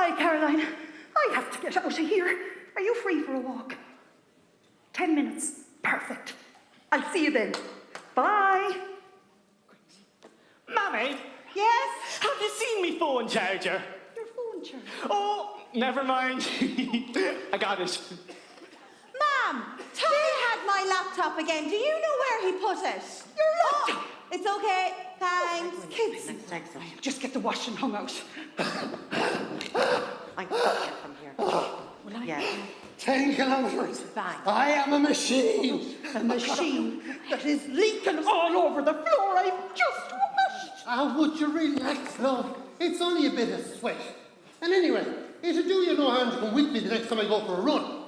Hi, Caroline. I have to get out of here. Are you free for a walk? 10 minutes. Perfect. I'll see you then. Bye. Mammy? Yes? Have you seen me phone charger? Your phone charger? Oh, never mind. I got it. Ma'am, Tommy had my laptop again. Do you know where he put it? Your laptop? It's okay, thanks. Kids, just get the washing hung out. I can get from here. Will I? Yeah. 10 kilometers. Bang. I am a machine. A machine that is leaking all over the floor. I've just washed. How would you relax, love? It's only a bit of sweat. And anyway, it'll do you no harm to come with me the next time I go for a run.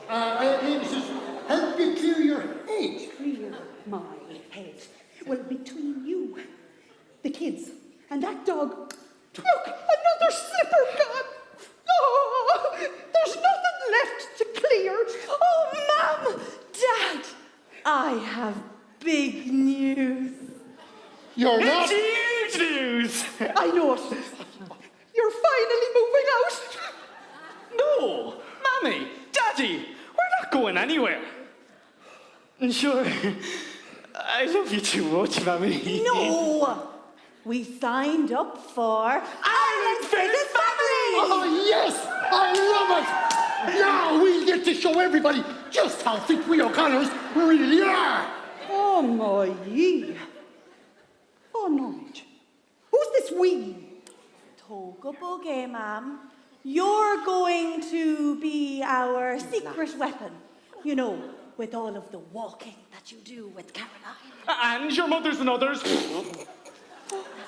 It should help you clear your head. Clear my head. Well, between you, the kids, and that dog, look, another slipper gone. Oh, there's nothing left to clear. Oh, Mum, Dad, I have big news. You're not. It's huge news. I know it. You're finally moving out. No, Mammy, Daddy, we're not going anywhere. Sure, I love you too much, Mammy. No, we signed up for Ireland's Biggest Family. Oh, yes! I love it! Now we get to show everybody just how fit we O'Connors really are. Oh, my ye. Oh, Norwich. Who's this we? Toga Bogey, ma'am. You're going to be our secret weapon. You know, with all of the walking that you do with Caroline. And your mothers and others.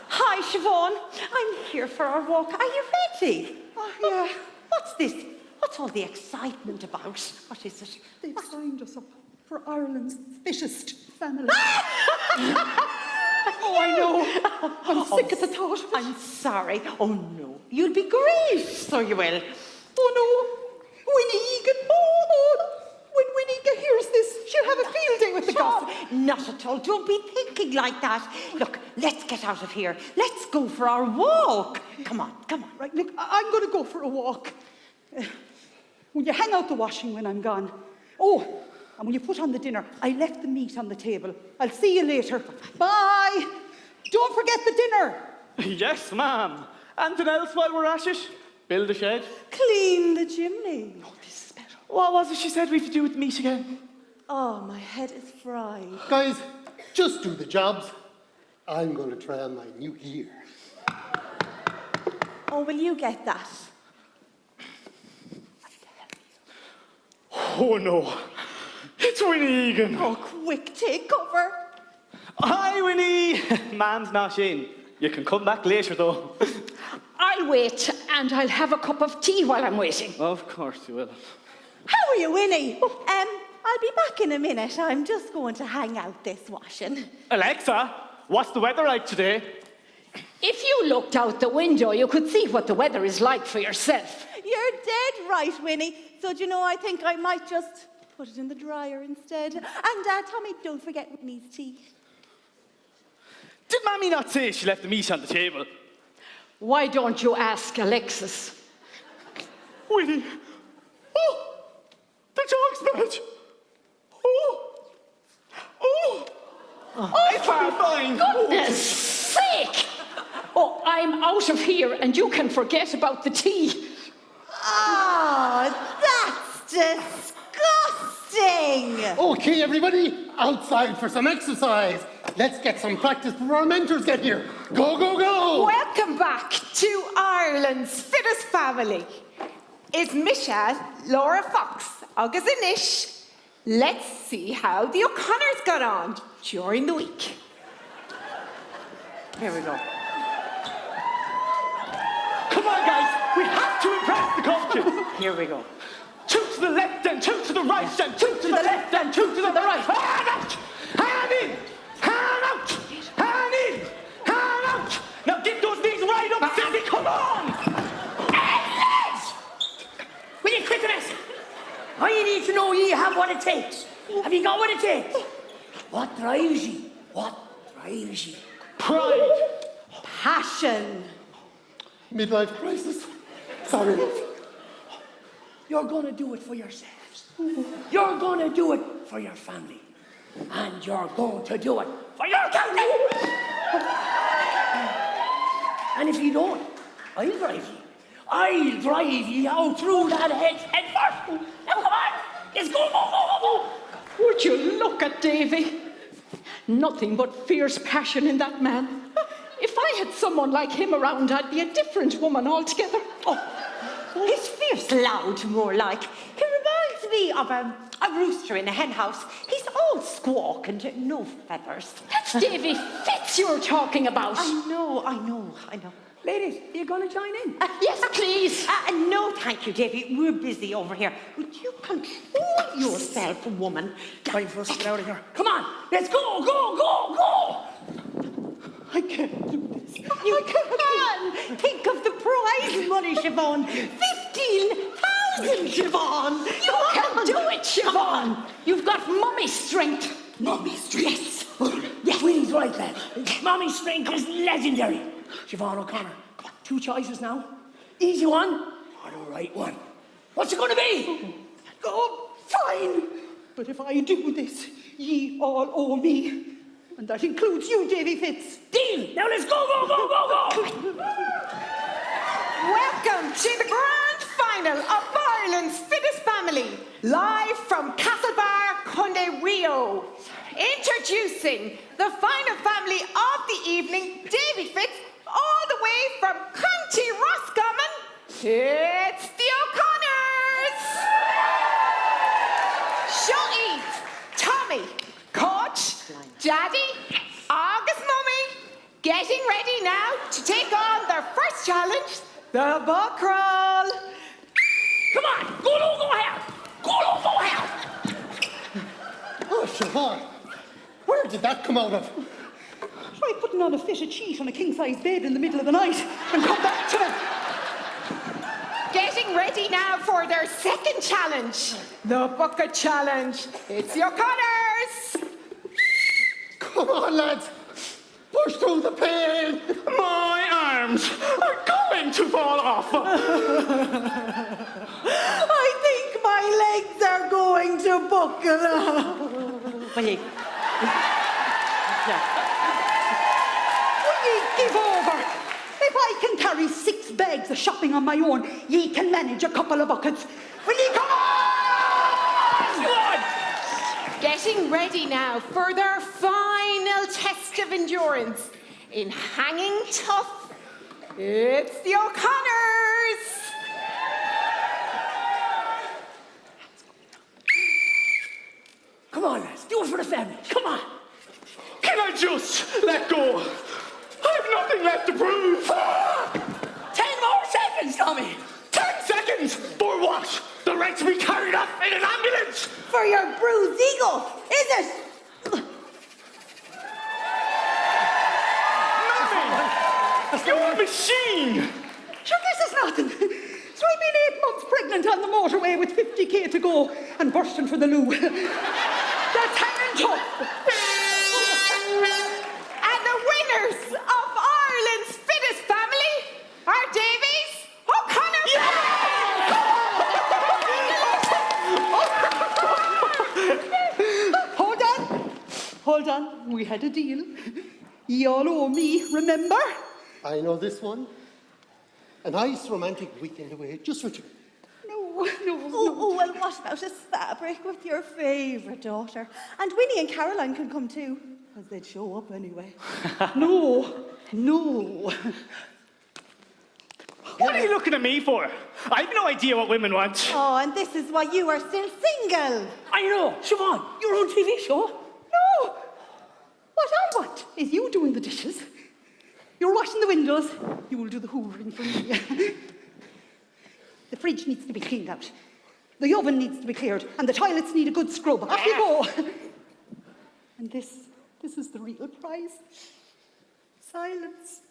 Hi, Siobhan. I'm here for our walk. Are you ready? Oh, yeah. What's this? What's all the excitement about? What is it? They've signed us up for Ireland's fittest family. Oh, I know. I'm sick at the thought of it. I'm sorry. Oh, no. You'll be great, so you will. Oh, no. Winnie Egan. Oh, when Winnie hears this, she'll have a field day with the gossip. Not at all. Don't be thinking like that. Look, let's get out of here. Let's go for our walk. Come on, come on. Right, look, I'm going to go for a walk. Will you hang out the washing when I'm gone? Oh, and when you put on the dinner, I left the meat on the table. I'll see you later. Bye. Don't forget the dinner. Yes, ma'am. Anything else while we're at it? Build a shed. Clean the chimney. Oh, this is better. What was it she said we have to do with the meat again? Oh, my head is fried. Guys, just do the jobs. I'm going to try on my new gear. Oh, will you get that? Oh, no. It's Winnie Egan. Oh, quick, take cover. Hi, Winnie. Man's not in. You can come back later, though. I'll wait, and I'll have a cup of tea while I'm waiting. Of course you will. How are you, Winnie? I'll be back in a minute. I'm just going to hang out this washing. Alexa, what's the weather like today? If you looked out the window, you could see what the weather is like for yourself. You're dead right, Winnie. So, do you know, I think I might just put it in the dryer instead. And, Tommy, don't forget Winnie's tea. Did Mammy not say she left the meat on the table? Why don't you ask Alexis? Winnie. Oh, the dog's bed. Oh. Oh. It's fine. Goodness sake! Oh, I'm out of here, and you can forget about the tea. Oh, that's disgusting! Okay, everybody, outside for some exercise. Let's get some practice before our mentors get here. Go, go, go! Welcome back to Ireland's fittest family. It's Misha, Laura Fox, Agus Inish. Let's see how the O'Connors got on during the week. Here we go. Come on, guys. We have to impress the coaches. Here we go. 2 to the left, and 2 to the right, and 2 to the left, and 2 to the right. Hand out! Hand in! Hand out! Hand in! Hand out! Now get those knees right up, Cindy. Come on! Hey, lads! Will you quit this? I need to know you have what it takes. Have you got what it takes? What drives you? What drives you? Pride. Passion. Midlife crisis. Sorry. You're going to do it for yourselves. You're going to do it for your family. And you're going to do it for your county. And if you don't, I'll drive you. I'll drive you out through that head first. Now come on, let's go, go, go, go, go. Would you look at Davy? Nothing but fierce passion in that man. If I had someone like him around, I'd be a different woman altogether. He's fierce loud, more like. He reminds me of a rooster in a hen house. He's all squawk and no feathers. That's Davy Fitz you're talking about. I know. Ladies, are you going to join in? Yes, please. No, thank you, Davy. We're busy over here. Would you control yourself, woman? Time for us to get out of here. Come on, let's go, go, go, go. I can't do this. You can! Think of the prize money, Siobhan. 15,000, Siobhan! You can do it, Siobhan. You've got mummy strength. Mummy strength. Yes, Winnie's right, lad. Mummy strength is legendary. Siobhan O'Connor, 2 choices now. Easy one or the right one. What's it going to be? Oh, fine. But if I do this, ye all owe me. And that includes you, Davy Fitz. Deal. Now let's go, go, go, go, go. Welcome to the grand final of Ireland's Fittest Family, live from Castlebar, Conde Rio. Introducing the final family of the evening, Davy Fitz, all the way from County Roscommon. It's the O'Connors. Shotty, Tommy, Coach, Daddy, August Mummy, getting ready now to take on their first challenge, the buck crawl. Come on, go, go, go here. Go, go, go here. Oh, Siobhan, where did that come out of? Try putting on a fitted sheet on a king-size bed in the middle of the night and come back to me. Getting ready now for their second challenge, the bucket challenge. It's the O'Connors. Come on, lads. Push through the pain. My arms are going to fall off. I think my legs are going to buckle up. Will you? Will ye give over? If I can carry 6 bags of shopping on my own, ye can manage a couple of buckets. Will ye come on? Good. Getting ready now for their final test of endurance. In hanging tough, it's the O'Connors. Come on, lads, do it for the family. Come on. Can I just let go? I've nothing left to prove. 10 more seconds, Tommy. 10 seconds? For what? The rest be carried off in an ambulance? For your bruised ego, is it? Mammy! You're a machine! Sure, this is nothing. So I've been 8 months pregnant on the motorway with 50k to go and bursting for the loo. That's hanging tough. And the winners of Ireland's Fittest Family are Davies O'Connor. Hold on. We had a deal. Ye all owe me, remember? I know this one. A nice romantic weekend away, just for 2. Oh, well, what about a fabric with your favourite daughter? And Winnie and Caroline can come too, because they'd show up anyway. No. What are you looking at me for? I've no idea what women want. Oh, and this is why you are still single. I know. Siobhan, your own TV show. No. What I want is you doing the dishes. You're washing the windows. You will do the hoovering for me. The fridge needs to be cleaned out. The oven needs to be cleared. And the toilets need a good scrub. Off you go. And this is the real prize. Silence.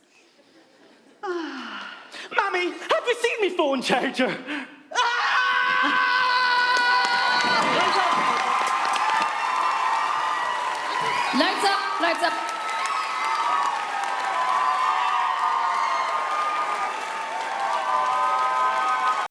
Mammy, have you seen me phone charger? Lights up, lights up.